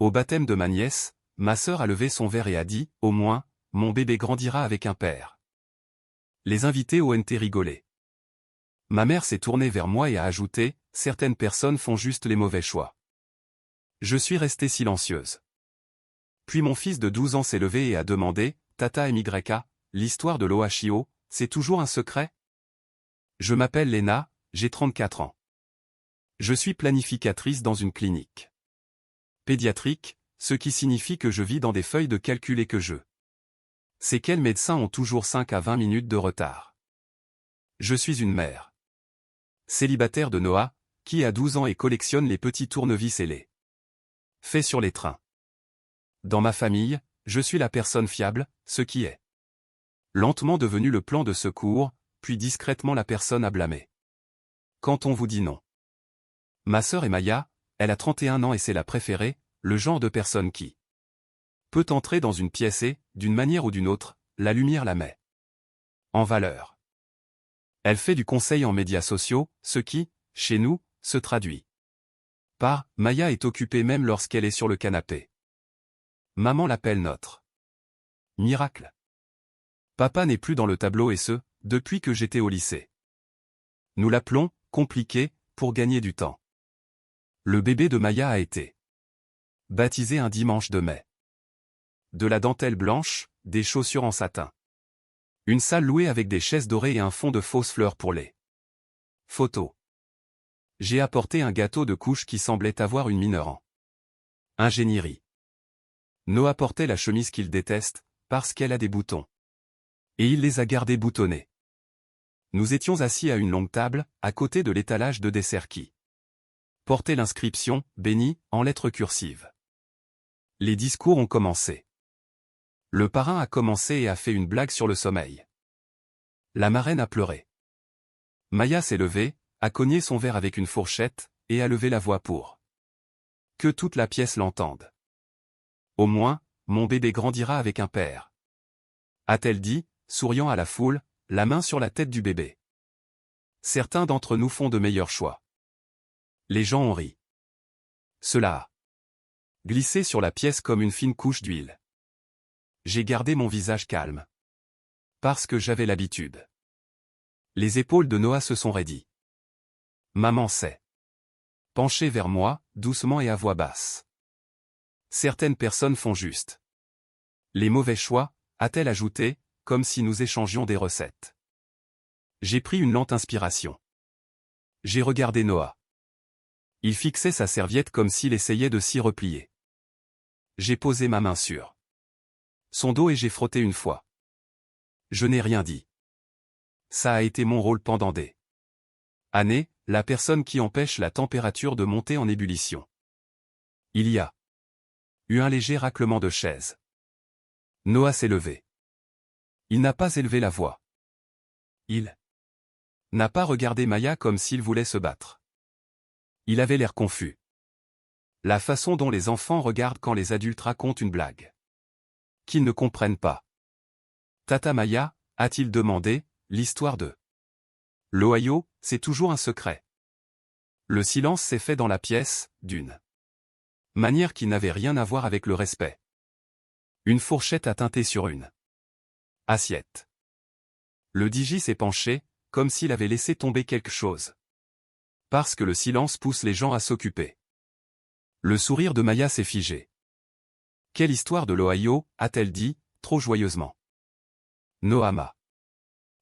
Au baptême de ma nièce, ma sœur a levé son verre et a dit, au moins, mon bébé grandira avec un père. Les invités ont rigolé. Ma mère s'est tournée vers moi et a ajouté, certaines personnes font juste les mauvais choix. Je suis restée silencieuse. Puis mon fils de 12 ans s'est levé et a demandé, Tata MYK, l'histoire de l'Ohio, c'est toujours un secret? Je m'appelle Lena, j'ai 34 ans. Je suis planificatrice dans une clinique pédiatrique, ce qui signifie que je vis dans des feuilles de calcul et que sais quels médecins ont toujours 5 à 20 minutes de retard. Je suis une mère célibataire de Noah, qui a 12 ans et collectionne les petits tournevis et les faits sur les trains. Dans ma famille, je suis la personne fiable, ce qui est lentement devenu le plan de secours, puis discrètement la personne à blâmer quand on vous dit non. Ma sœur est Maya, elle a 31 ans et c'est la préférée, le genre de personne qui peut entrer dans une pièce et, d'une manière ou d'une autre, la lumière la met en valeur. Elle fait du conseil en médias sociaux, ce qui, chez nous, se traduit par « Maya est occupée même lorsqu'elle est sur le canapé ». Maman l'appelle notre miracle. Papa n'est plus dans le tableau et ce, depuis que j'étais au lycée. Nous l'appelons « compliqué » pour gagner du temps. Le bébé de Maya a été baptisé un dimanche de mai. De la dentelle blanche, des chaussures en satin. Une salle louée avec des chaises dorées et un fond de fausses fleurs pour les photos. J'ai apporté un gâteau de couche qui semblait avoir une mineure en ingénierie. Noah portait la chemise qu'il déteste, parce qu'elle a des boutons. Et il les a gardés boutonnés. Nous étions assis à une longue table, à côté de l'étalage de dessert qui portait l'inscription « Béni » en lettres cursives. Les discours ont commencé. Le parrain a commencé et a fait une blague sur le sommeil. La marraine a pleuré. Maya s'est levée, a cogné son verre avec une fourchette, et a levé la voix pour que toute la pièce l'entende. Au moins, mon bébé grandira avec un père. A-t-elle dit, souriant à la foule, la main sur la tête du bébé. Certains d'entre nous font de meilleurs choix. Les gens ont ri. Cela a glissé sur la pièce comme une fine couche d'huile. J'ai gardé mon visage calme. Parce que j'avais l'habitude. Les épaules de Noah se sont raidies. Maman s'est penchée vers moi, doucement et à voix basse. Certaines personnes font juste les mauvais choix, a-t-elle ajouté, comme si nous échangions des recettes. J'ai pris une lente inspiration. J'ai regardé Noah. Il fixait sa serviette comme s'il essayait de s'y replier. J'ai posé ma main sur son dos et j'ai frotté une fois. Je n'ai rien dit. Ça a été mon rôle pendant des années, la personne qui empêche la température de monter en ébullition. Il y a eu un léger raclement de chaise. Noah s'est levé. Il n'a pas élevé la voix. Il n'a pas regardé Maya comme s'il voulait se battre. Il avait l'air confus. La façon dont les enfants regardent quand les adultes racontent une blague qu'ils ne comprennent pas. Tata Maya, a-t-il demandé, l'histoire de l'Ohio, c'est toujours un secret. Le silence s'est fait dans la pièce, d'une manière qui n'avait rien à voir avec le respect. Une fourchette a teinté sur une assiette. Le DJ s'est penché, comme s'il avait laissé tomber quelque chose. Parce que le silence pousse les gens à s'occuper. Le sourire de Maya s'est figé. Quelle histoire de l'Ohio, a-t-elle dit, trop joyeusement. Noah m'a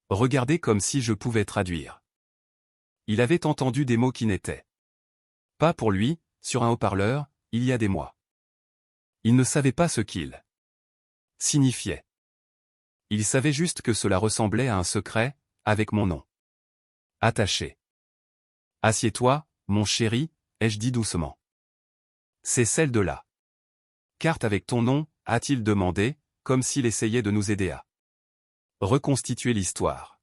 regardé comme si je pouvais traduire. Il avait entendu des mots qui n'étaient pas pour lui, sur un haut-parleur, il y a des mois. Il ne savait pas ce qu'il signifiait. Il savait juste que cela ressemblait à un secret, avec mon nom attaché. Assieds-toi, mon chéri, ai-je dit doucement. C'est celle de la carte avec ton nom, a-t-il demandé, comme s'il essayait de nous aider à reconstituer l'histoire.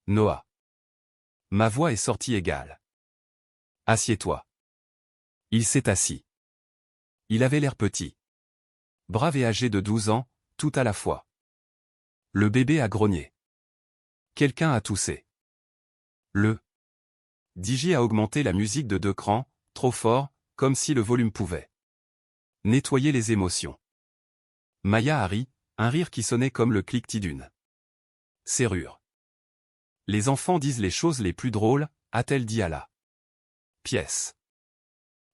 Noah. Ma voix est sortie égale. Assieds-toi. Il s'est assis. Il avait l'air petit. Brave et âgé de 12 ans, tout à la fois. Le bébé a grogné. Quelqu'un a toussé. Le DJ a augmenté la musique de 2 crans, trop fort, comme si le volume pouvait Nettoyer les émotions. Maya a ri, un rire qui sonnait comme le cliquetis d'une serrure. Les enfants disent les choses les plus drôles, a-t-elle dit à la pièce.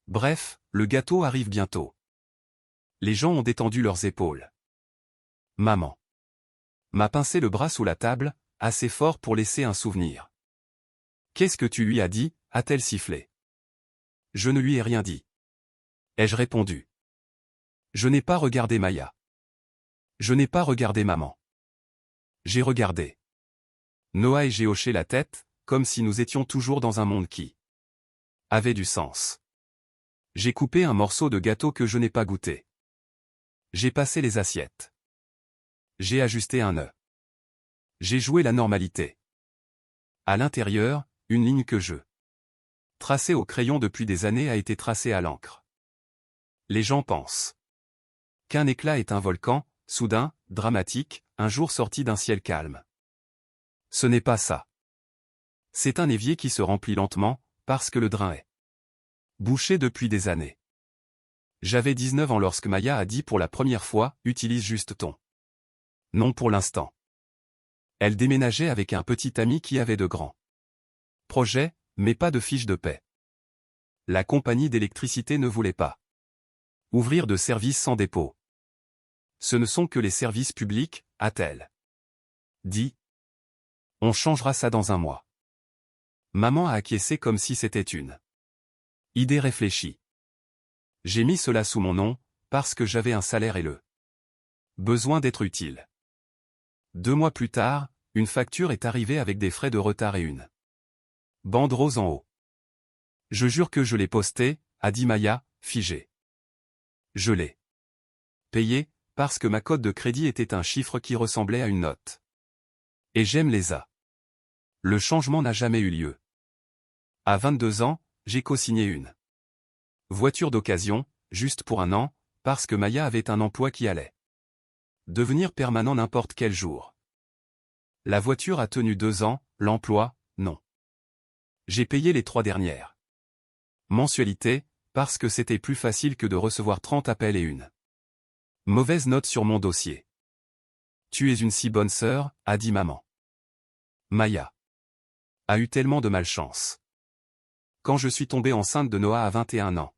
Bref, le gâteau arrive bientôt. Les gens ont détendu leurs épaules. Maman m'a pincé le bras sous la table, assez fort pour laisser un souvenir. Qu'est-ce que tu lui as dit, a-t-elle sifflé. Je ne lui ai rien dit. Ai-je répondu. Je n'ai pas regardé Maya. Je n'ai pas regardé maman. J'ai regardé Noah et j'ai hoché la tête, comme si nous étions toujours dans un monde qui avait du sens. J'ai coupé un morceau de gâteau que je n'ai pas goûté. J'ai passé les assiettes. J'ai ajusté un nœud. J'ai joué la normalité. À l'intérieur, une ligne que je traçais au crayon depuis des années a été tracée à l'encre. Les gens pensent qu'un éclat est un volcan, soudain, dramatique, un jour sorti d'un ciel calme. Ce n'est pas ça. C'est un évier qui se remplit lentement, parce que le drain est bouché depuis des années. J'avais 19 ans lorsque Maya a dit pour la première fois, utilise juste ton nom pour l'instant. Elle déménageait avec un petit ami qui avait de grands projets, mais pas de fiche de paie. La compagnie d'électricité ne voulait pas ouvrir de service sans dépôt. Ce ne sont que les services publics, a-t-elle dit. On changera ça dans un mois. Maman a acquiescé comme si c'était une idée réfléchie. J'ai mis cela sous mon nom, parce que j'avais un salaire et le besoin d'être utile. 2 mois plus tard, une facture est arrivée avec des frais de retard et une bande rose en haut. Je jure que je l'ai postée, a dit Maya, figée. Je l'ai payé, parce que ma cote de crédit était un chiffre qui ressemblait à une note. Et j'aime les A. Le changement n'a jamais eu lieu. À 22 ans, j'ai co-signé une voiture d'occasion, juste pour un an, parce que Maya avait un emploi qui allait devenir permanent n'importe quel jour. La voiture a tenu 2 ans, l'emploi, non. J'ai payé les 3 dernières mensualités, parce que c'était plus facile que de recevoir 30 appels et une mauvaise note sur mon dossier. Tu es une si bonne sœur, a dit maman. Maya a eu tellement de malchance. Quand je suis tombée enceinte de Noah à 21 ans.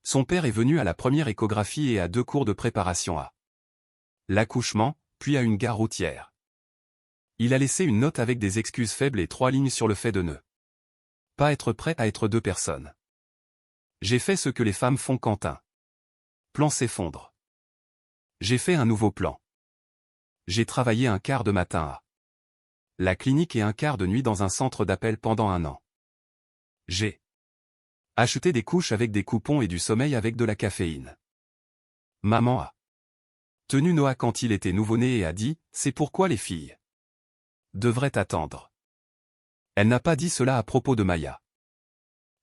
Son père est venu à la première échographie et à 2 cours de préparation à l'accouchement, puis à une gare routière. Il a laissé une note avec des excuses faibles et 3 lignes sur le fait de ne pas être prêt à être 2 personnes. J'ai fait ce que les femmes font quand un plan s'effondre. J'ai fait un nouveau plan. J'ai travaillé un quart de matin à la clinique et un quart de nuit dans un centre d'appel pendant 1 an. J'ai acheté des couches avec des coupons et du sommeil avec de la caféine. Maman a tenu Noah quand il était nouveau-né et a dit, c'est pourquoi les filles devraient attendre. Elle n'a pas dit cela à propos de Maya.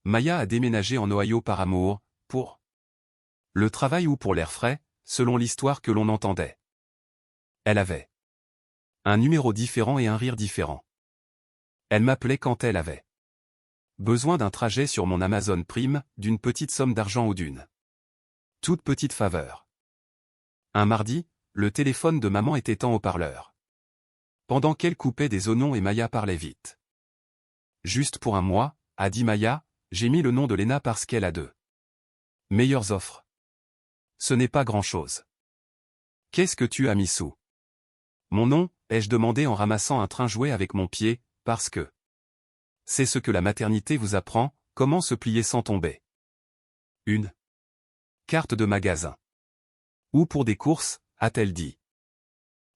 Maya a déménagé en Ohio par amour, pour le travail ou pour l'air frais, selon l'histoire que l'on entendait. Elle avait un numéro différent et un rire différent. Elle m'appelait quand elle avait besoin d'un trajet sur mon Amazon Prime, d'une petite somme d'argent ou d'une toute petite faveur. Un mardi, le téléphone de maman était en haut-parleur. Pendant qu'elle coupait des oignons et Maya parlait vite. Juste pour 1 mois, a dit Maya, j'ai mis le nom de Lena parce qu'elle a 2 meilleures offres. Ce n'est pas grand-chose. Qu'est-ce que tu as mis sous mon nom, ai-je demandé en ramassant un train jouet avec mon pied, parce que c'est ce que la maternité vous apprend, comment se plier sans tomber. Une carte de magasin. Ou pour des courses, a-t-elle dit.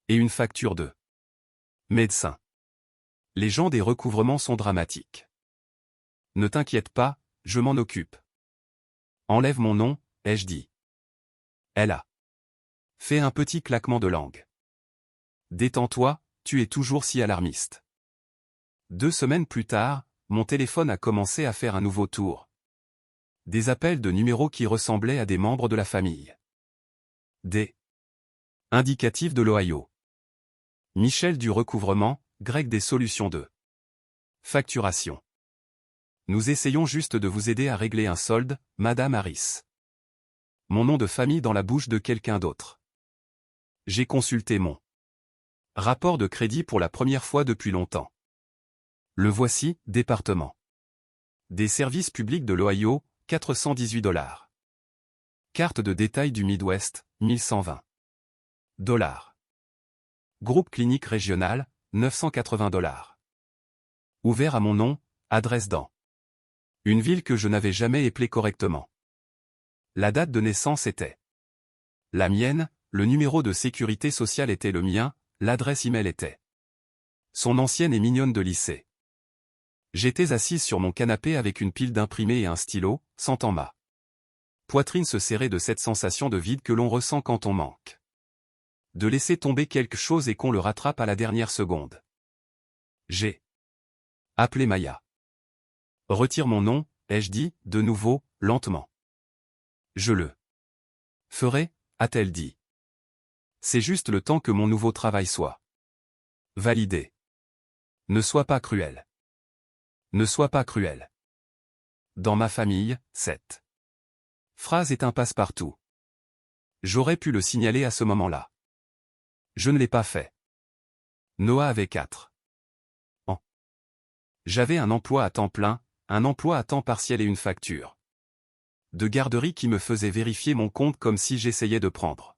Et une facture de médecin. Les gens des recouvrements sont dramatiques. Ne t'inquiète pas, je m'en occupe. Enlève mon nom, ai-je dit. Elle a fait un petit claquement de langue. Détends-toi, tu es toujours si alarmiste. 2 semaines plus tard, mon téléphone a commencé à faire un nouveau tour. Des appels de numéros qui ressemblaient à des membres de la famille. Des indicatifs de l'Ohio. Michel du recouvrement, Greg des solutions de facturation. Nous essayons juste de vous aider à régler un solde, Madame Harris. Mon nom de famille dans la bouche de quelqu'un d'autre. J'ai consulté mon rapport de crédit pour la première fois depuis longtemps. Le voici, département des services publics de l'Ohio, 418 $. Carte de détail du Midwest, 1120 $. Groupe clinique régional, 980 $. Ouvert à mon nom, adresse dans une ville que je n'avais jamais appelée correctement. La date de naissance était la mienne, le numéro de sécurité sociale était le mien, l'adresse email était son ancienne et mignonne de lycée. J'étais assise sur mon canapé avec une pile d'imprimés et un stylo, sentant ma poitrine se serrer de cette sensation de vide que l'on ressent quand on manque de laisser tomber quelque chose et qu'on le rattrape à la dernière seconde. J'ai appelé Maya. Retire mon nom, ai-je dit, de nouveau, lentement. Je le ferai, a-t-elle dit. C'est juste le temps que mon nouveau travail soit validé. Ne sois pas cruel. Ne sois pas cruel. Dans ma famille, cette phrase est un passe-partout. J'aurais pu le signaler à ce moment-là. Je ne l'ai pas fait. Noah avait 4 ans. J'avais un emploi à temps plein, un emploi à temps partiel et une facture de garderie qui me faisait vérifier mon compte comme si j'essayais de prendre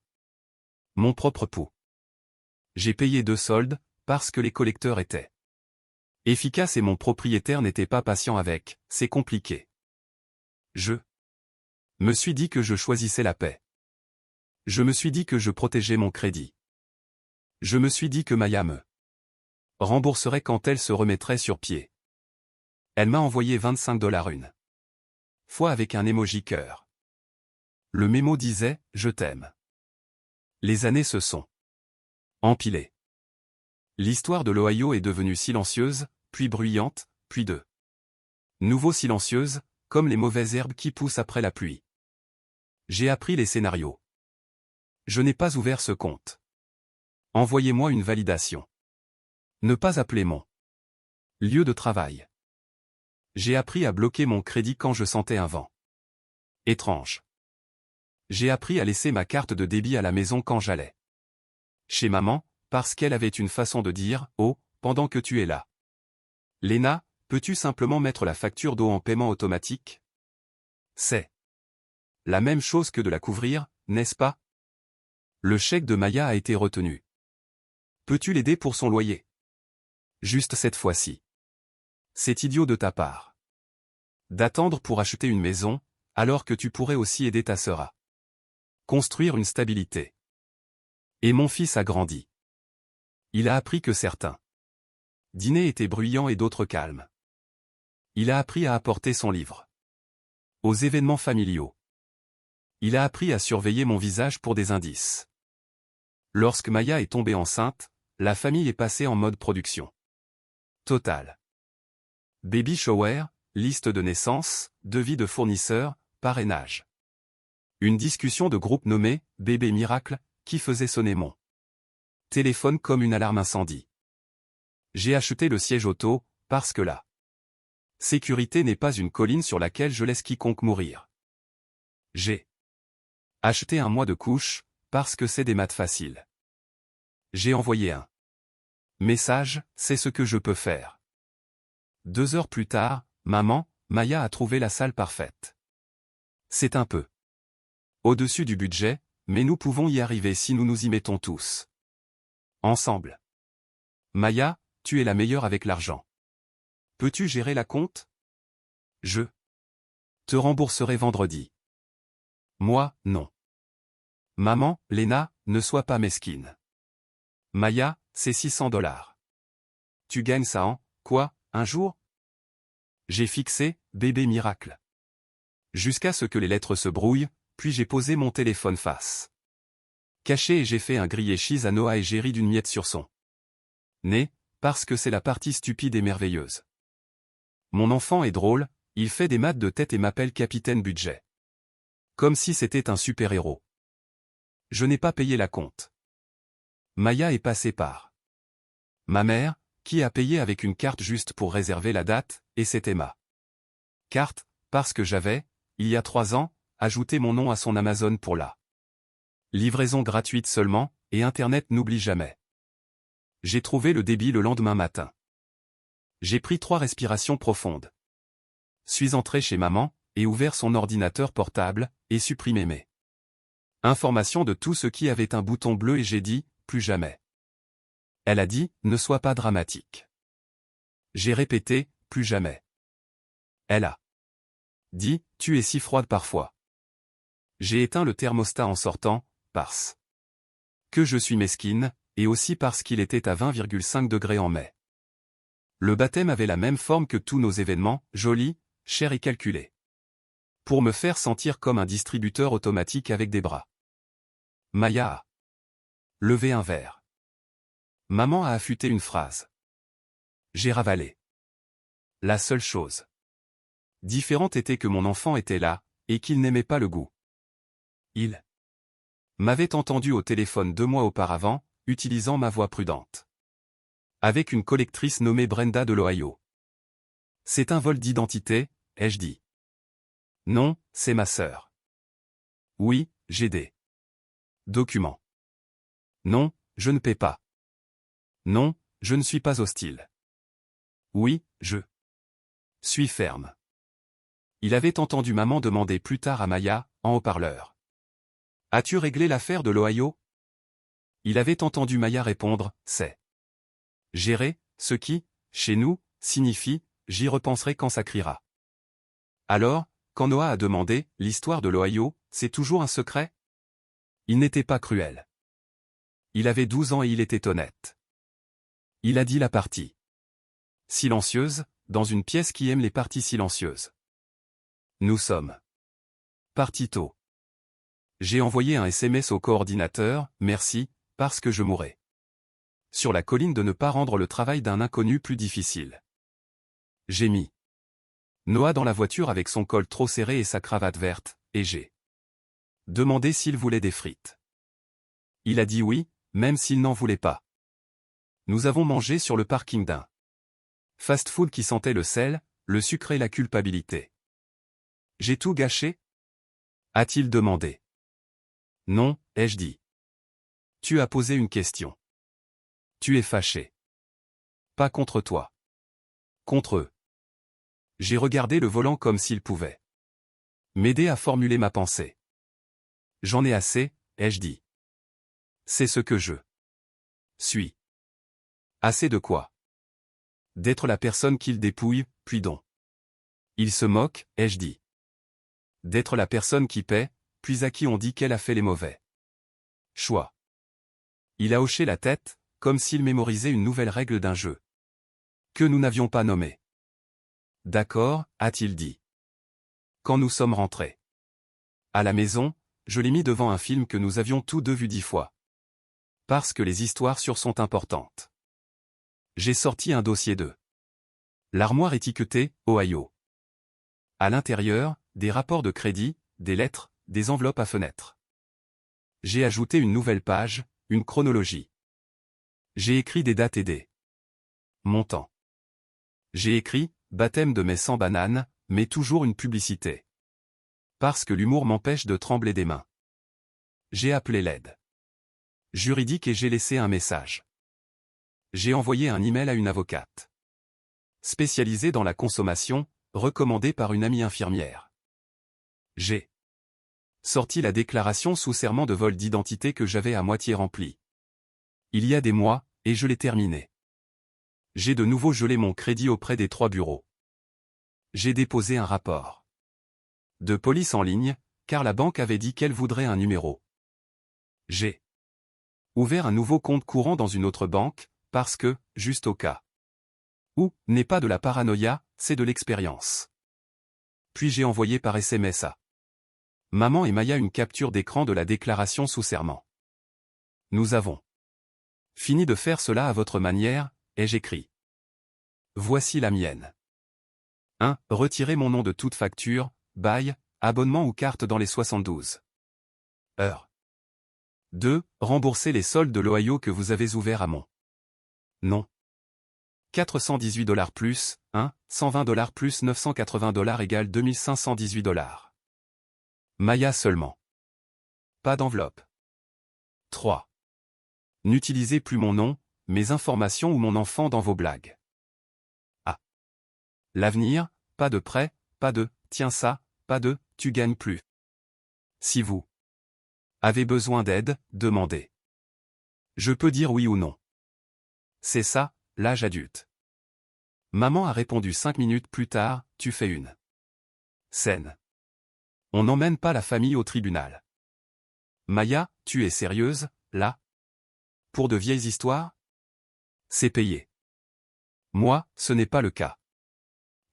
mon propre pouls. J'ai payé 2 soldes, parce que les collecteurs étaient efficaces et mon propriétaire n'était pas patient avec, c'est compliqué. Je me suis dit que je choisissais la paix. Je me suis dit que je protégeais mon crédit. Je me suis dit que Maya me rembourserait quand elle se remettrait sur pied. Elle m'a envoyé 25 $ une fois avec un emoji cœur. Le mémo disait « Je t'aime ». Les années se sont empilées. L'histoire de l'Ohio est devenue silencieuse, puis bruyante, puis de nouveau silencieuse, comme les mauvaises herbes qui poussent après la pluie. J'ai appris les scénarios. Je n'ai pas ouvert ce compte. Envoyez-moi une validation. Ne pas appeler mon lieu de travail. J'ai appris à bloquer mon crédit quand je sentais un vent étrange. J'ai appris à laisser ma carte de débit à la maison quand j'allais chez maman, parce qu'elle avait une façon de dire « Oh, pendant que tu es là. Léna, peux-tu simplement mettre la facture d'eau en paiement automatique ?» C'est la même chose que de la couvrir, n'est-ce pas? Le chèque de Maya a été retenu. Peux-tu l'aider pour son loyer? Juste cette fois-ci. C'est idiot de ta part d'attendre pour acheter une maison, alors que tu pourrais aussi aider ta sœur à construire une stabilité. Et mon fils a grandi. Il a appris que certains dîners étaient bruyants et d'autres calmes. Il a appris à apporter son livre aux événements familiaux. Il a appris à surveiller mon visage pour des indices. Lorsque Maya est tombée enceinte, la famille est passée en mode production totale. Baby shower, liste de naissance, devis de fournisseurs, parrainage. Une discussion de groupe nommée « Bébé Miracle » qui faisait sonner mon téléphone comme une alarme incendie. J'ai acheté le siège auto, parce que la sécurité n'est pas une colline sur laquelle je laisse quiconque mourir. J'ai acheté un mois de couche, parce que c'est des maths faciles. J'ai envoyé un message, c'est ce que je peux faire. 2 heures plus tard, maman, Maya a trouvé la salle parfaite. C'est un peu au-dessus du budget, mais nous pouvons y arriver si nous nous y mettons tous ensemble. Maya, tu es la meilleure avec l'argent. Peux-tu gérer la compte? Je te rembourserai vendredi. Moi, non. Maman, Léna, ne sois pas mesquine. Maya, c'est 600 $. Tu gagnes ça en, quoi, un jour? J'ai fixé, bébé miracle. Jusqu'à ce que les lettres se brouillent, puis j'ai posé mon téléphone face caché et j'ai fait un grillé cheese à Noah et j'ai ri d'une miette sur son nez, parce que c'est la partie stupide et merveilleuse. Mon enfant est drôle, il fait des maths de tête et m'appelle Capitaine Budget. Comme si c'était un super-héros. Je n'ai pas payé la compte. Maya est passée par ma mère, qui a payé avec une carte juste pour réserver la date, et c'était ma carte, parce que j'avais, il y a 3 ans, ajouter mon nom à son Amazon pour la livraison gratuite seulement, et Internet n'oublie jamais. J'ai trouvé le débit le lendemain matin. J'ai pris 3 respirations profondes. Suis entré chez maman, et ouvert son ordinateur portable, et supprimé mes informations de tout ce qui avait un bouton bleu et j'ai dit, plus jamais. Elle a dit, ne sois pas dramatique. J'ai répété, plus jamais. Elle a dit, tu es si froide parfois. J'ai éteint le thermostat en sortant, parce que je suis mesquine, et aussi parce qu'il était à 20,5 degrés en mai. Le baptême avait la même forme que tous nos événements, joli, cher et calculé. Pour me faire sentir comme un distributeur automatique avec des bras. Maya a levé un verre. Maman a affûté une phrase. J'ai ravalé. La seule chose différente était que mon enfant était là, et qu'il n'aimait pas le goût. Il m'avait entendu au téléphone 2 mois auparavant, utilisant ma voix prudente. Avec une collectrice nommée Brenda de l'Ohio. C'est un vol d'identité, ai-je dit. Non, c'est ma sœur. Oui, j'ai des documents. Non, je ne paie pas. Non, je ne suis pas hostile. Oui, je suis ferme. Il avait entendu maman demander plus tard à Maya, en haut-parleur. As-tu réglé l'affaire de l'Ohio? Il avait entendu Maya répondre, c'est gérer, ce qui, chez nous, signifie, j'y repenserai quand ça criera. Alors, quand Noah a demandé, l'histoire de l'Ohio, c'est toujours un secret? Il n'était pas cruel. Il avait 12 ans et il était honnête. Il a dit la partie silencieuse, dans une pièce qui aime les parties silencieuses. Nous sommes partis tôt. J'ai envoyé un SMS au coordinateur, merci, parce que je mourrais. Sur la colline de ne pas rendre le travail d'un inconnu plus difficile. J'ai mis Noah dans la voiture avec son col trop serré et sa cravate verte, et j'ai demandé s'il voulait des frites. Il a dit oui, même s'il n'en voulait pas. Nous avons mangé sur le parking d'un fast-food qui sentait le sel, le sucre et la culpabilité. J'ai tout gâché? A-t-il demandé. Non, ai-je dit. Tu as posé une question. Tu es fâché. Pas contre toi. Contre eux. J'ai regardé le volant comme s'il pouvait m'aider à formuler ma pensée. J'en ai assez, ai-je dit. C'est ce que je suis. Assez de quoi? D'être la personne qu'il dépouille, puis dont il se moque, ai-je dit. D'être la personne qui paie, puis à qui on dit qu'elle a fait les mauvais choix. Il a hoché la tête, comme s'il mémorisait une nouvelle règle d'un jeu que nous n'avions pas nommé. D'accord, a-t-il dit. Quand nous sommes rentrés à la maison, je l'ai mis devant un film que nous avions tous deux vu 10 fois. Parce que les histoires sur sont importantes. J'ai sorti un dossier de l'armoire étiquetée, Ohio. À l'intérieur, des rapports de crédit, des lettres, des enveloppes à fenêtres. J'ai ajouté une nouvelle page, une chronologie. J'ai écrit des dates et des montants. J'ai écrit, baptême de mes 100 bananes, mais toujours une publicité. Parce que l'humour m'empêche de trembler des mains. J'ai appelé l'aide juridique et j'ai laissé un message. J'ai envoyé un email à une avocate spécialisée dans la consommation, recommandée par une amie infirmière. J'ai sorti la déclaration sous serment de vol d'identité que j'avais à moitié remplie. Il y a des mois, et je l'ai terminée. J'ai de nouveau gelé mon crédit auprès des 3 bureaux. J'ai déposé un rapport de police en ligne, car la banque avait dit qu'elle voudrait un numéro. J'ai ouvert un nouveau compte courant dans une autre banque, parce que, juste au cas où, n'est pas de la paranoïa, c'est de l'expérience. Puis j'ai envoyé par SMS à maman et Maya une capture d'écran de la déclaration sous serment. Nous avons fini de faire cela à votre manière, ai-je écrit. Voici la mienne. 1. Retirez mon nom de toute facture, bail, abonnement ou carte dans les 72 heures. 2. Remboursez les soldes de l'Ohio que vous avez ouverts à mon nom. $418 plus, 1, $120 plus $980 égale $2518. Maya seulement. Pas d'enveloppe. 3. N'utilisez plus mon nom, mes informations ou mon enfant dans vos blagues. Ah. L'avenir, pas de prêt, pas de « tiens ça », pas de « tu gagnes plus ». Si vous avez besoin d'aide, demandez. Je peux dire oui ou non. C'est ça, l'âge adulte. Maman a répondu 5 minutes plus tard, tu fais une scène. On n'emmène pas la famille au tribunal. Maya, tu es sérieuse, là? Pour de vieilles histoires? C'est payé. Moi, ce n'est pas le cas.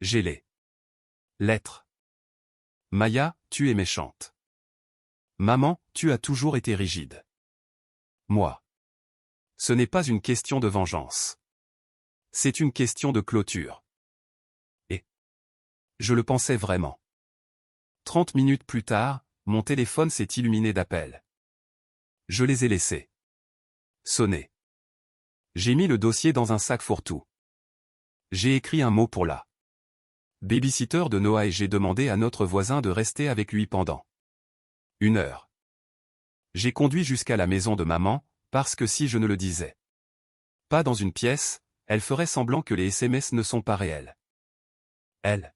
J'ai les lettres. Maya, tu es méchante. Maman, tu as toujours été rigide. Moi. Ce n'est pas une question de vengeance. C'est une question de clôture. Et je le pensais vraiment. 30 minutes plus tard, mon téléphone s'est illuminé d'appels. Je les ai laissés sonner. J'ai mis le dossier dans un sac fourre-tout. J'ai écrit un mot pour la babysitter de Noah et j'ai demandé à notre voisin de rester avec lui pendant 1 heure. J'ai conduit jusqu'à la maison de maman, parce que si je ne le disais pas dans une pièce, elle ferait semblant que les SMS ne sont pas réels. Elle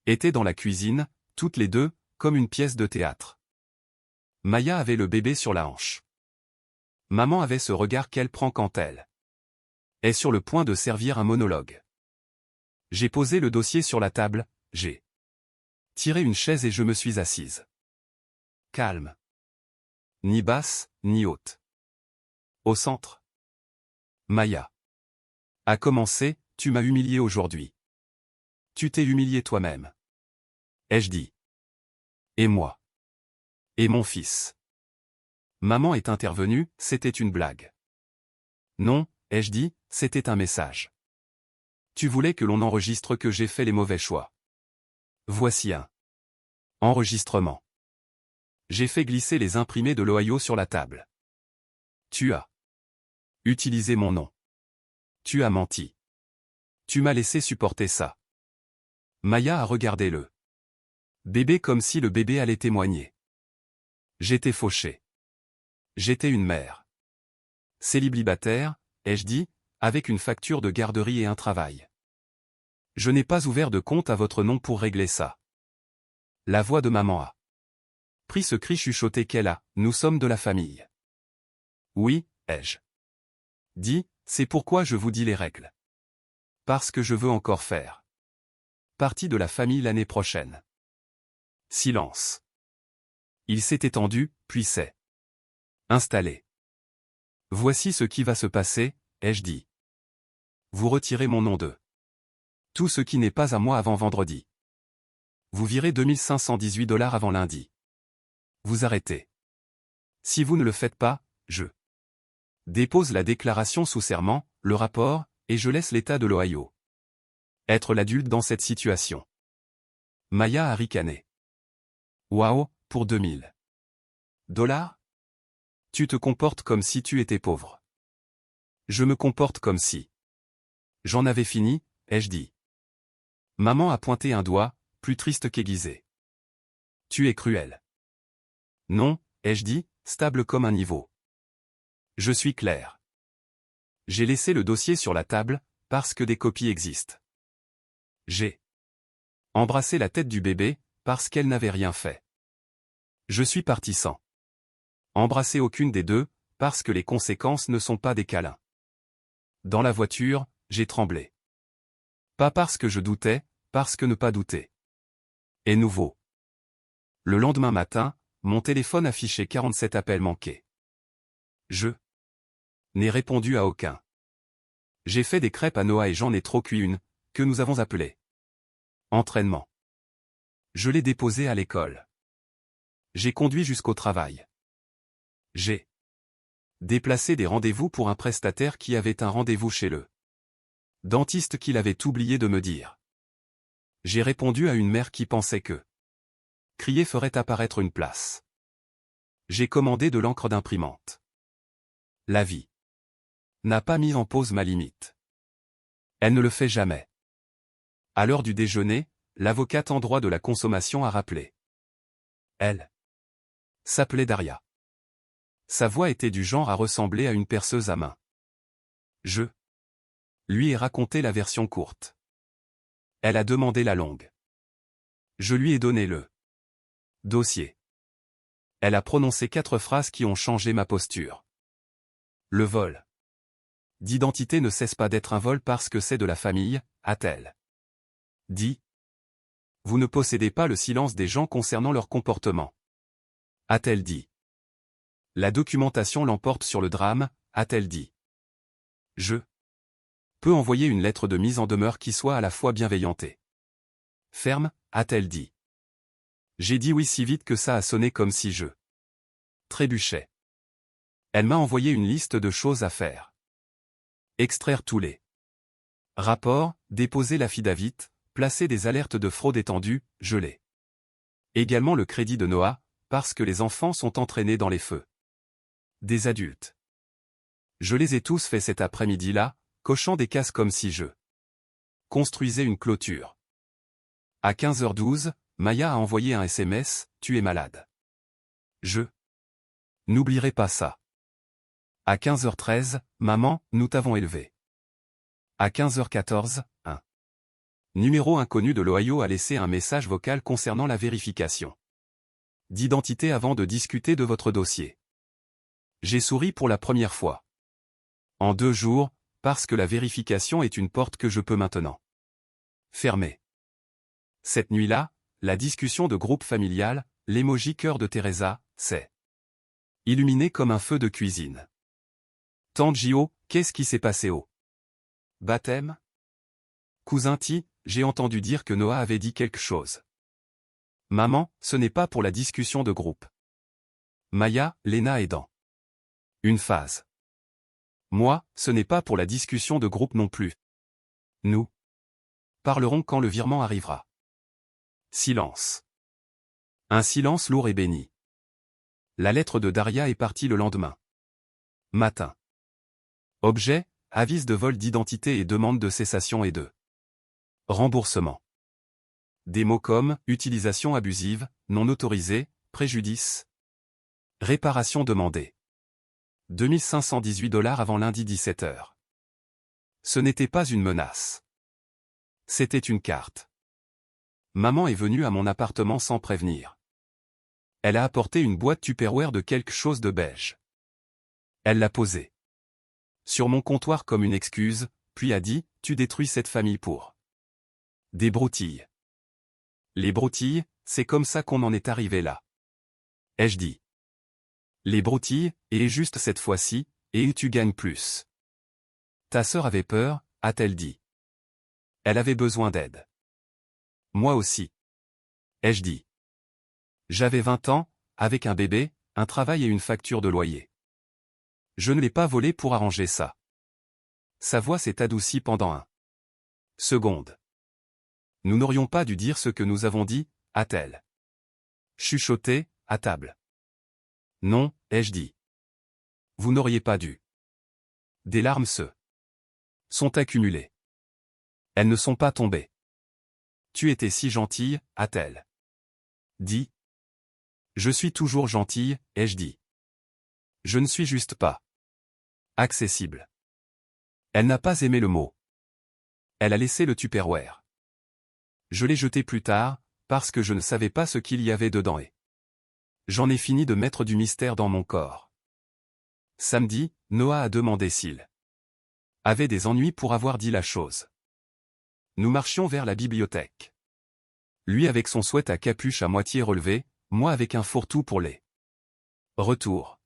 était dans la cuisine, toutes les deux, comme une pièce de théâtre. Maya avait le bébé sur la hanche. Maman avait ce regard qu'elle prend quand elle est sur le point de servir un monologue. J'ai posé le dossier sur la table, j'ai tiré une chaise et je me suis assise. Calme. Ni basse, ni haute. Au centre. Maya a commencé, tu m'as humilié aujourd'hui. Tu t'es humilié toi-même. Ai-je dit. Et moi. Et mon fils. Maman est intervenue, c'était une blague. Non, ai-je dit, c'était un message. Tu voulais que l'on enregistre que j'ai fait les mauvais choix. Voici un enregistrement. J'ai fait glisser les imprimés de l'Ohio sur la table. Tu as utilisé mon nom. Tu as menti. Tu m'as laissé supporter ça. Maya a regardé le bébé comme si le bébé allait témoigner. J'étais fauché. J'étais une mère célibataire, ai-je dit, avec une facture de garderie et un travail. Je n'ai pas ouvert de compte à votre nom pour régler ça. La voix de maman a pris ce cri chuchoté qu'elle a, nous sommes de la famille. Oui, ai-je dit, c'est pourquoi je vous dis les règles. Parce que je veux encore faire partie de la famille l'année prochaine. Silence. Il s'est étendu, puis s'est installé. Voici ce qui va se passer, ai-je dit. Vous retirez mon nom de tout ce qui n'est pas à moi avant vendredi. Vous virez 2518 $ avant lundi. Vous arrêtez. Si vous ne le faites pas, je dépose la déclaration sous serment, le rapport, et je laisse l'État de l'Ohio être l'adulte dans cette situation. Maya a ricané. Waouh, pour 2000 $? Tu te comportes comme si tu étais pauvre. Je me comporte comme si j'en avais fini, ai-je dit. Maman a pointé un doigt, plus triste qu'aiguisé. Tu es cruel. Non, ai-je dit, stable comme un niveau. Je suis clair. J'ai laissé le dossier sur la table, parce que des copies existent. J'ai embrassé la tête du bébé, parce qu'elle n'avait rien fait. Je suis parti sans embrasser aucune des deux, parce que les conséquences ne sont pas des câlins. Dans la voiture, j'ai tremblé. Pas parce que je doutais, parce que ne pas douter est nouveau. Le lendemain matin, mon téléphone affichait 47 appels manqués. Je n'ai répondu à aucun. J'ai fait des crêpes à Noah et j'en ai trop cuit une, que nous avons appelée entraînement. Je l'ai déposée à l'école. J'ai conduit jusqu'au travail. J'ai déplacé des rendez-vous pour un prestataire qui avait un rendez-vous chez le dentiste qu'il avait oublié de me dire. J'ai répondu à une mère qui pensait que crier ferait apparaître une place. J'ai commandé de l'encre d'imprimante. La vie n'a pas mis en pause ma limite. Elle ne le fait jamais. À l'heure du déjeuner, l'avocate en droit de la consommation a rappelé Elle s'appelait Daria. Sa voix était du genre à ressembler à une perceuse à main. Je lui ai raconté la version courte. Elle a demandé la longue. Je lui ai donné le dossier. Elle a prononcé 4 phrases qui ont changé ma posture. Le vol d'identité ne cesse pas d'être un vol parce que c'est de la famille, a-t-elle dit. Vous ne possédez pas le silence des gens concernant leur comportement, a-t-elle dit. La documentation l'emporte sur le drame, a-t-elle dit. Je peux envoyer une lettre de mise en demeure qui soit à la fois bienveillante et ferme, a-t-elle dit. J'ai dit oui si vite que ça a sonné comme si je trébuchais. Elle m'a envoyé une liste de choses à faire. Extraire tous les rapports, déposer l'affidavit, placer des alertes de fraude étendues, geler. Également le crédit de Noah, parce que les enfants sont entraînés dans les feux des adultes. Je les ai tous faits cet après-midi-là, cochant des cases comme si je construisais une clôture. À 15h12, Maya a envoyé un SMS, « Tu es malade. » Je n'oublierai pas ça. À 15h13, « Maman, nous t'avons élevé. » À 15h14, un numéro inconnu de l'Ohio a laissé un message vocal concernant la vérification d'identité avant de discuter de votre dossier. J'ai souri pour la première fois. En 2 jours, parce que la vérification est une porte que je peux maintenant fermer. Cette nuit-là, la discussion de groupe familial, l'émoji cœur de Teresa, s'est illuminé comme un feu de cuisine. Tante Gio, qu'est-ce qui s'est passé au baptême? Cousin Ti, j'ai entendu dire que Noah avait dit quelque chose. Maman, ce n'est pas pour la discussion de groupe. Maya, Lena est dans une phase. Moi, ce n'est pas pour la discussion de groupe non plus. Nous parlerons quand le virement arrivera. Silence. Un silence lourd et béni. La lettre de Daria est partie le lendemain matin. Objet, avis de vol d'identité et demande de cessation et de remboursement. Des mots comme utilisation abusive, non autorisée, préjudice, réparation demandée. 2518 $ avant lundi 17h. Ce n'était pas une menace. C'était une carte. Maman est venue à mon appartement sans prévenir. Elle a apporté une boîte Tupperware de quelque chose de beige. Elle l'a posée sur mon comptoir comme une excuse, puis a dit, tu détruis cette famille pour des broutilles. Les broutilles, c'est comme ça qu'on en est arrivé là. Ai-je dit. Les broutilles, et juste cette fois-ci, et tu gagnes plus. Ta sœur avait peur, a-t-elle dit. Elle avait besoin d'aide. Moi aussi. Ai-je dit. J'avais 20 ans, avec un bébé, un travail et une facture de loyer. Je ne l'ai pas volé pour arranger ça. Sa voix s'est adoucie pendant un seconde. Nous n'aurions pas dû dire ce que nous avons dit, a-t-elle chuchoté, à table. Non, ai-je dit. Vous n'auriez pas dû. Des larmes se sont accumulées. Elles ne sont pas tombées. Tu étais si gentille, a-t-elle dit. Je suis toujours gentille, ai-je dit. Je ne suis juste pas accessible. Elle n'a pas aimé le mot. Elle a laissé le Tupperware. Je l'ai jeté plus tard, parce que je ne savais pas ce qu'il y avait dedans et j'en ai fini de mettre du mystère dans mon corps. Samedi, Noah a demandé s'il avait des ennuis pour avoir dit la chose. Nous marchions vers la bibliothèque. Lui avec son sweat à capuche à moitié relevé, moi avec un fourre-tout pour les retours.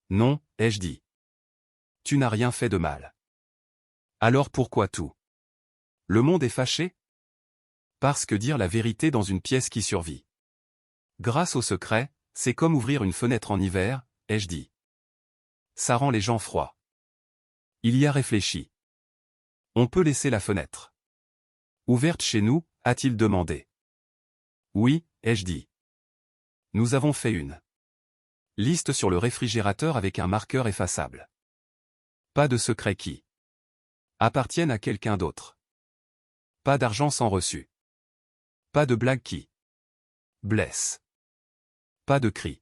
Non, ai-je dit. Tu n'as rien fait de mal. Alors pourquoi tout? Le monde est fâché? Parce que dire la vérité dans une pièce qui survit. Grâce au secret, c'est comme ouvrir une fenêtre en hiver, ai-je dit. Ça rend les gens froids. Il y a réfléchi. On peut laisser la fenêtre ouverte chez nous, a-t-il demandé. Oui, ai-je dit. Nous avons fait une liste sur le réfrigérateur avec un marqueur effaçable. Pas de secrets qui appartiennent à quelqu'un d'autre. Pas d'argent sans reçu. Pas de blague qui blesse. Pas de cri.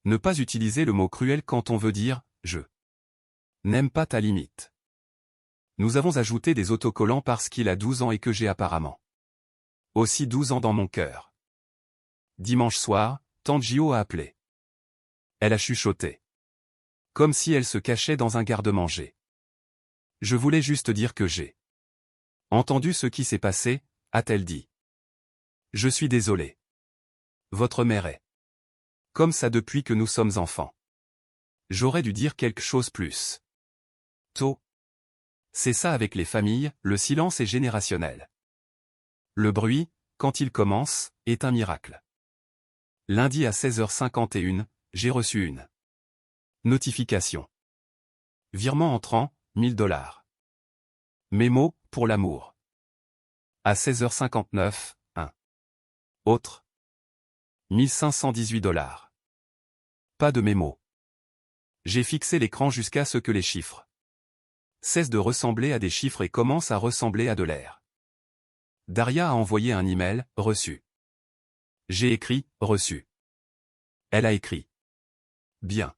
Ne pas utiliser le mot cruel quand on veut dire « je n'aime pas ta limite ». Nous avons ajouté des autocollants parce qu'il a 12 ans et que j'ai apparemment aussi 12 ans dans mon cœur. Dimanche soir, tante Gio a appelé. Elle a chuchoté. Comme si elle se cachait dans un garde-manger. Je voulais juste dire que j'ai entendu ce qui s'est passé, a-t-elle dit. Je suis désolée. Votre mère est comme ça depuis que nous sommes enfants. J'aurais dû dire quelque chose plus tôt. C'est ça avec les familles, le silence est générationnel. Le bruit, quand il commence, est un miracle. Lundi à 16h51, j'ai reçu une notification. Virement entrant, $1000. Mémo, pour l'amour. À 16h59, un autre. $1518. Pas de mémo. J'ai fixé l'écran jusqu'à ce que les chiffres cessent de ressembler à des chiffres et commencent à ressembler à de l'air. Daria a envoyé un email, reçu. J'ai écrit, reçu. Elle a écrit. Bien.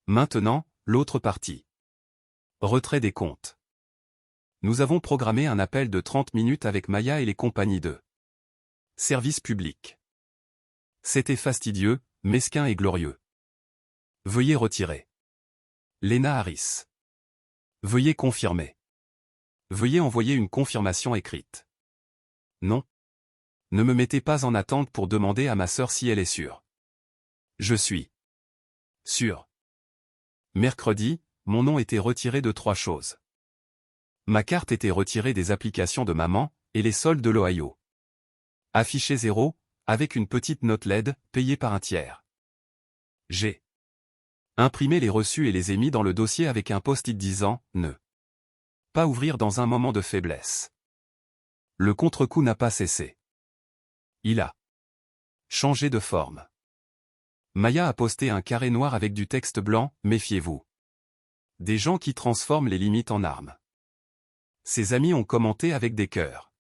Maintenant, l'autre partie. Retrait des comptes. Nous avons programmé un appel de 30 minutes avec Maya et les compagnies de service public. C'était fastidieux, mesquin et glorieux. Veuillez retirer. Lena Harris. Veuillez confirmer. Veuillez envoyer une confirmation écrite. Non. Ne me mettez pas en attente pour demander à ma sœur si elle est sûre. Je suis sûr. Mercredi, mon nom était retiré de 3 choses. Ma carte était retirée des applications de maman, et les soldes de l'Ohio. Affiché 0, avec une petite note LED, payée par un tiers. J'ai imprimé les reçus et les ai mis dans le dossier avec un post-it disant « Ne pas ouvrir dans un moment de faiblesse ». Le contre-coup n'a pas cessé. Il a changé de forme. Maya a posté un carré noir avec du texte blanc, méfiez-vous. Des gens qui transforment les limites en armes. Ses amis ont commenté avec des cœurs.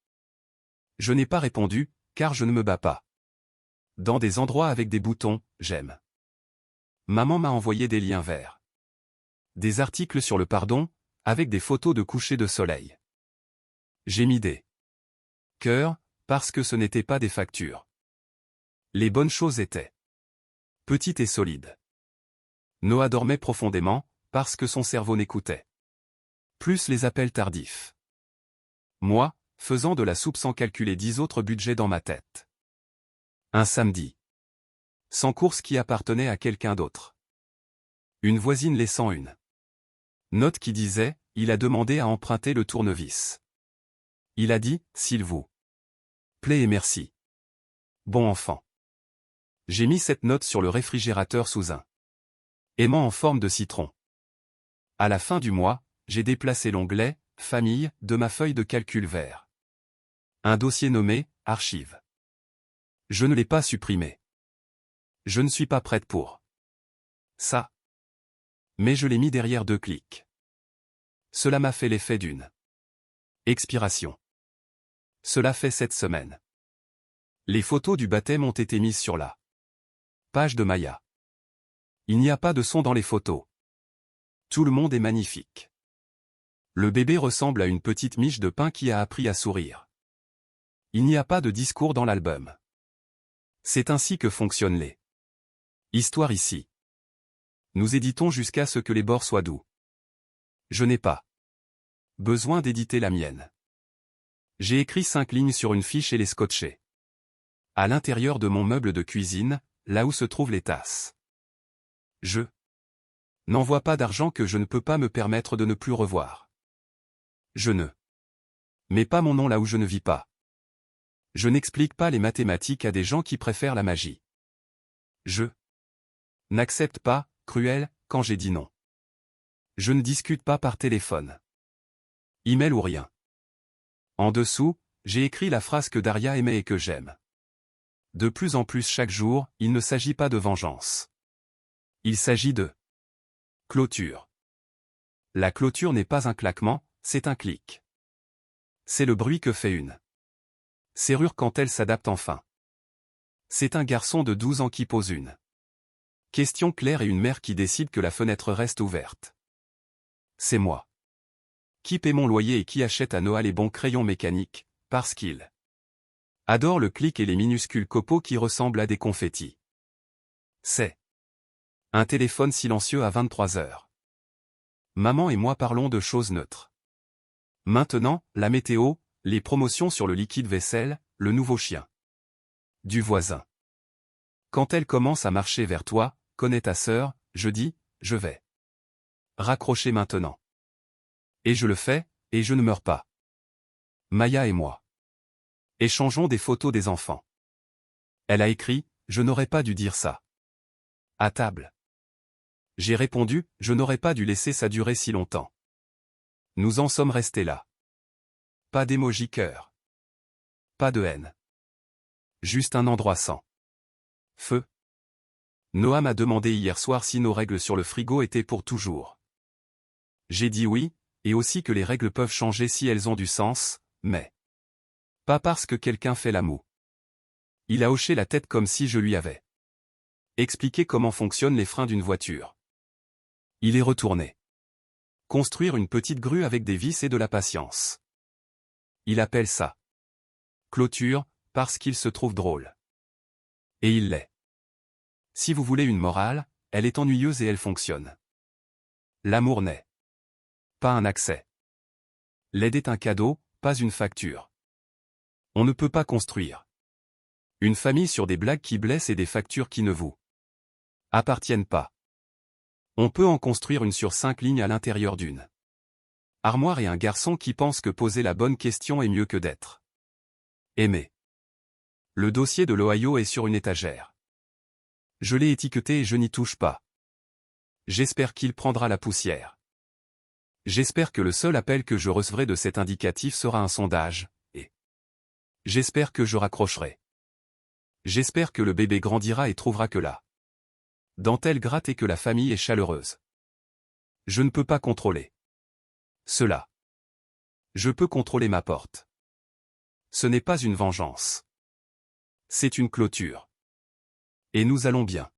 Je n'ai pas répondu, car je ne me bats pas. Dans des endroits avec des boutons, j'aime. Maman m'a envoyé des liens verts. Des articles sur le pardon, avec des photos de coucher de soleil. J'ai mis des cœurs, parce que ce n'étaient pas des factures. Les bonnes choses étaient petites et solides. Noah dormait profondément, parce que son cerveau n'écoutait plus les appels tardifs. Moi, faisant de la soupe sans calculer 10 autres budgets dans ma tête. Un samedi. Sans course qui appartenait à quelqu'un d'autre. Une voisine laissant une note qui disait, il a demandé à emprunter le tournevis. Il a dit, s'il vous plaît et merci. Bon enfant. J'ai mis cette note sur le réfrigérateur sous un aimant en forme de citron. À la fin du mois, j'ai déplacé l'onglet « Famille » de ma feuille de calcul vert. Un dossier nommé « Archives ». Je ne l'ai pas supprimé. Je ne suis pas prête pour ça. Mais je l'ai mis derrière 2 clics. Cela m'a fait l'effet d'une expiration. Cela fait 7 semaines. Les photos du baptême ont été mises sur la page de Maya. Il n'y a pas de son dans les photos. Tout le monde est magnifique. Le bébé ressemble à une petite miche de pain qui a appris à sourire. Il n'y a pas de discours dans l'album. C'est ainsi que fonctionnent les histoires ici. Nous éditons jusqu'à ce que les bords soient doux. Je n'ai pas besoin d'éditer la mienne. J'ai écrit 5 lignes sur une fiche et les scotché. À l'intérieur de mon meuble de cuisine, là où se trouvent les tasses. Je n'envoie pas d'argent que je ne peux pas me permettre de ne plus revoir. Je ne mets pas mon nom là où je ne vis pas. Je n'explique pas les mathématiques à des gens qui préfèrent la magie. Je n'accepte pas, cruel, quand j'ai dit non. Je ne discute pas par téléphone. Email ou rien. En dessous, j'ai écrit la phrase que Daria aimait et que j'aime. De plus en plus chaque jour, il ne s'agit pas de vengeance. Il s'agit de clôture. La clôture n'est pas un claquement, c'est un clic. C'est le bruit que fait une serrure quand elle s'adapte enfin. C'est un garçon de 12 ans qui pose une question claire et une mère qui décide que la fenêtre reste ouverte. C'est moi. Qui paie mon loyer et qui achète à Noah les bons crayons mécaniques, parce qu'il adore le clic et les minuscules copeaux qui ressemblent à des confettis. C'est un téléphone silencieux à 23 heures. Maman et moi parlons de choses neutres. Maintenant, la météo, les promotions sur le liquide vaisselle, le nouveau chien du voisin. Quand elle commence à marcher vers toi, connais ta sœur, je dis, je vais raccrocher maintenant. Et je le fais, et je ne meurs pas. Maya et moi échangeons des photos des enfants. Elle a écrit, je n'aurais pas dû dire ça. À table. J'ai répondu, je n'aurais pas dû laisser ça durer si longtemps. Nous en sommes restés là. Pas d'émoji cœur. Pas de haine. Juste un endroit sans feu. Noah m'a demandé hier soir si nos règles sur le frigo étaient pour toujours. J'ai dit oui, et aussi que les règles peuvent changer si elles ont du sens, mais pas parce que quelqu'un fait la moue. Il a hoché la tête comme si je lui avais expliqué comment fonctionnent les freins d'une voiture. Il est retourné construire une petite grue avec des vis et de la patience. Il appelle ça clôture, parce qu'il se trouve drôle. Et il l'est. Si vous voulez une morale, elle est ennuyeuse et elle fonctionne. L'amour n'est pas un accès. L'aide est un cadeau, pas une facture. On ne peut pas construire une famille sur des blagues qui blessent et des factures qui ne vous appartiennent pas. On peut en construire une sur 5 lignes à l'intérieur d'une armoire et un garçon qui pense que poser la bonne question est mieux que d'être aimé. Le dossier de l'Ohio est sur une étagère. Je l'ai étiqueté et je n'y touche pas. J'espère qu'il prendra la poussière. J'espère que le seul appel que je recevrai de cet indicatif sera un sondage, et j'espère que je raccrocherai. J'espère que le bébé grandira et trouvera que la dentelle gratte et que la famille est chaleureuse. Je ne peux pas contrôler cela. Je peux contrôler ma porte. Ce n'est pas une vengeance. C'est une clôture. Et nous allons bien.